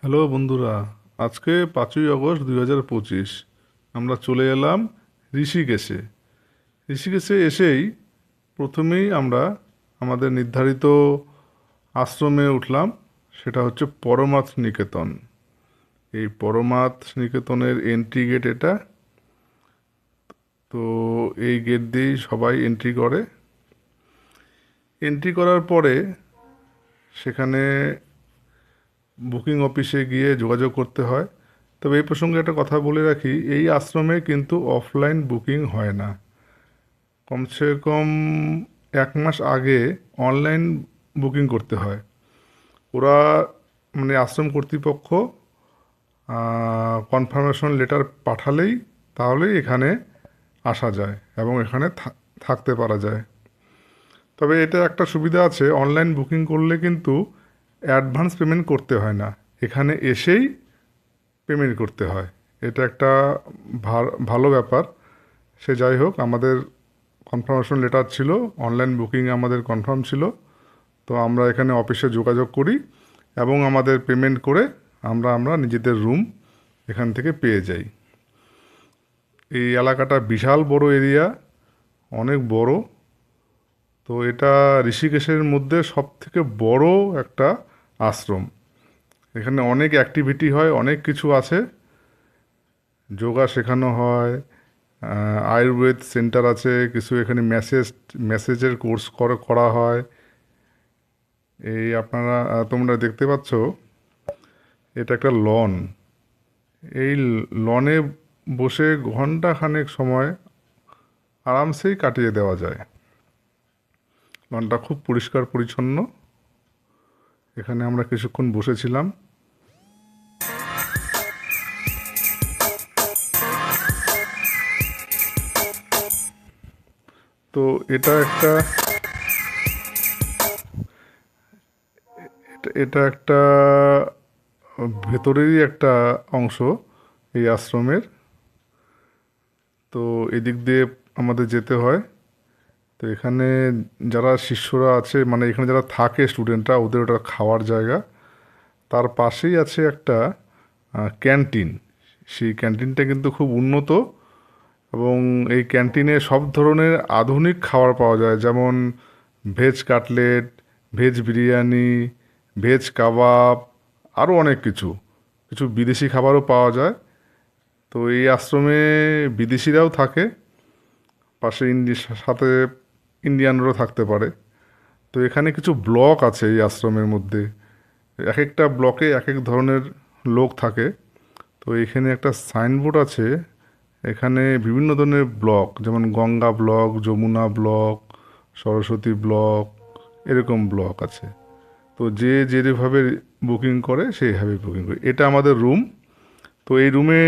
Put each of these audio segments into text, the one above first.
Hello বন্ধুরা, আজকে 5ই August 2025। আমরা চলে এলাম ঋষিকেশে। ঋষিকেশে এসেই প্রথমেই আমরা আমাদের নির্ধারিত আশ্রমে উঠলাম। সেটা হচ্ছে পরমার্থ নিকেতন। এই পরমার্থ নিকেতনের এন্ট্রি গেট এটা। তো এই গেট দিয়েই সবাই এন্ট্রি করে। এন্ট্রি করার পরে সেখানে বুকিং অফিসে গিয়ে যোগাযোগ করতে হয়। তবে এই প্রসঙ্গে একটা কথা বলে রাখি, এই আশ্রমে কিন্তু অফলাইন বুকিং হয় না। কমসে কম 1 মাস আগে অনলাইন বুকিং করতে হয়। ওরা মানে আশ্রম কর্তৃপক্ষ কনফার্মেশন লেটার পাঠালেই তাহলেই এখানে আসা যায় এবং এখানে থাকতে পারা যায়। তবে এটা একটা সুবিধা আছে, অনলাইন বুকিং করলে কিন্তু অ্যাডভান্স পেমেন্ট করতে হয় না, এখানে এসেই পেমেন্ট করতে হয়। এটা একটা ভালো ব্যাপার। সে যাই হোক, আমাদের কনফার্মেশন লেটার ছিল, অনলাইন বুকিং আমাদের কনফার্ম ছিল। তো আমরা এখানে অফিসে যোগাযোগ করি এবং আমাদের পেমেন্ট করে আমরা নিজেদের রুম এখান থেকে পেয়ে যাই। এই এলাকাটা বিশাল বড় এরিয়া, অনেক বড়। তো এটা ঋষিকেশের মধ্যে সব থেকে বড় একটা আশ্রম। এখানে অনেক অ্যাক্টিভিটি হয়, অনেক কিছু আছে। যোগা শেখানো হয়, আয়ুর্বেদ সেন্টার আছে কিছু, এখানে মেসেজের কোর্স করা হয়। এই তোমরা দেখতে পাচ্ছ, এটা একটা লন। এই লনে বসে ঘন্টা খানেক সময় আরামসেই কাটিয়ে দেওয়া যায়। লনটা খুব পরিষ্কার পরিচ্ছন্ন। এখানে আমরা কিছুক্ষণ বসেছিলাম। তো এটা একটা ভেতরেরই একটা অংশ এই আশ্রমের। তো এদিক দিয়ে আমাদের যেতে হয়। তো এখানে যারা শিষ্যরা আছে, মানে এখানে যারা থাকে স্টুডেন্টরা, ওদের ওটা খাওয়ার জায়গা। তার পাশেই আছে একটা ক্যান্টিন। সেই ক্যান্টিনটা কিন্তু খুব উন্নত এবং এই ক্যান্টিনে সব ধরনের আধুনিক খাবার পাওয়া যায়, যেমন veg cutlet, veg biryani, veg kebab, আরও অনেক কিছু কিছু বিদেশি খাবারও পাওয়া যায়। তো এই আশ্রমে বিদেশিরাও থাকে, পাশে সাথে ইন্ডিয়ানরাও থাকতে পারে। তো এখানে কিছু ব্লক আছে এই আশ্রমের মধ্যে, এক একটা ব্লকে এক এক ধরনের লোক থাকে। তো এখানে একটা সাইনবোর্ড আছে, এখানে বিভিন্ন ধরনের ব্লক, যেমন Ganga block, Yamuna block, Saraswati block, এরকম ব্লক আছে। তো যে যেভাবে বুকিং করে সেইভাবে বুকিং করে। এটা আমাদের রুম। তো এই রুমে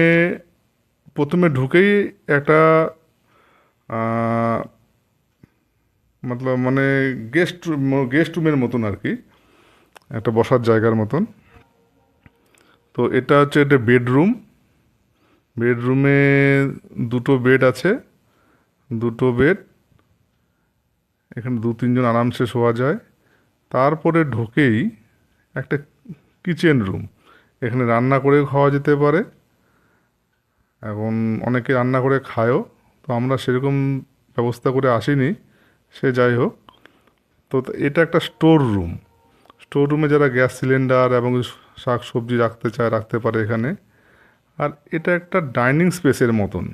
প্রথমে ঢুকেই একটা মানে গেস্ট রুমের মতন আর কি, একটা বসার জায়গার মতন। তো এটা হচ্ছে একটা বেডরুম। বেডরুমে দুটো বেড আছে, দুটো বেড। এখানে 2-3 জন আরামসে শোয়া যায়। তারপরে ঢোকেই একটা কিচেন রুম। এখানে রান্না করে খাওয়া যেতে পারে। এখন অনেকে রান্না করে খায়ও, তো আমরা সেরকম ব্যবস্থা করে আসিনি। সে যাই হোক, তো এটা একটা স্টোর রুম। স্টোর রুমে যারা গ্যাস সিলিন্ডার এবং শাক সবজি রাখতে চায় রাখতে পারে এখানে। আর এটা একটা ডাইনিং স্পেসের মতন,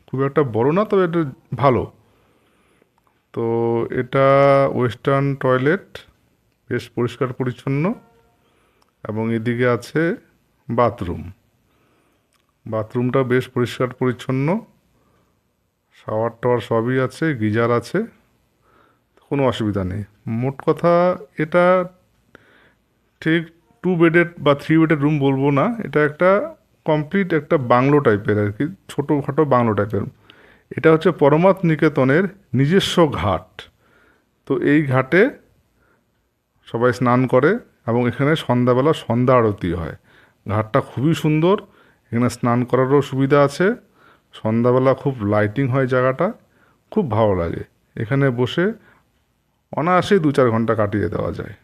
খুব একটা বড় না, তবে এটা ভালো। তো এটা ওয়েস্টার্ন টয়লেট, বেশ পরিষ্কার পরিচ্ছন্ন। এবং এদিকে আছে বাথরুম। বাথরুমটা বেশ পরিষ্কার পরিচ্ছন্ন, শাওয়ার টাওয়ার সবই আছে, গিজার আছে, কোনো অসুবিধা নেই। মোট কথা, এটা ঠিক 2 বেডের বা 3 বেডের রুম বলবো না, এটা একটা কমপ্লিট একটা বাংলো টাইপের আর কি, ছোটোখাটো বাংলো টাইপের। এটা হচ্ছে পরমার্থ নিকেতনের নিজস্ব ঘাট। তো এই ঘাটে সবাই স্নান করে এবং এখানে সন্ধ্যাবেলা সন্ধ্যা আরতি হয়। ঘাটটা খুবই সুন্দর, এখানে স্নান করারও সুবিধা আছে। সন্ধ্যাবেলা খুব লাইটিং হয় জায়গাটা, খুব ভালো লাগে। এখানে বসে অনায়াসেই 2-4 ঘন্টা কাটিয়ে দেওয়া যায়।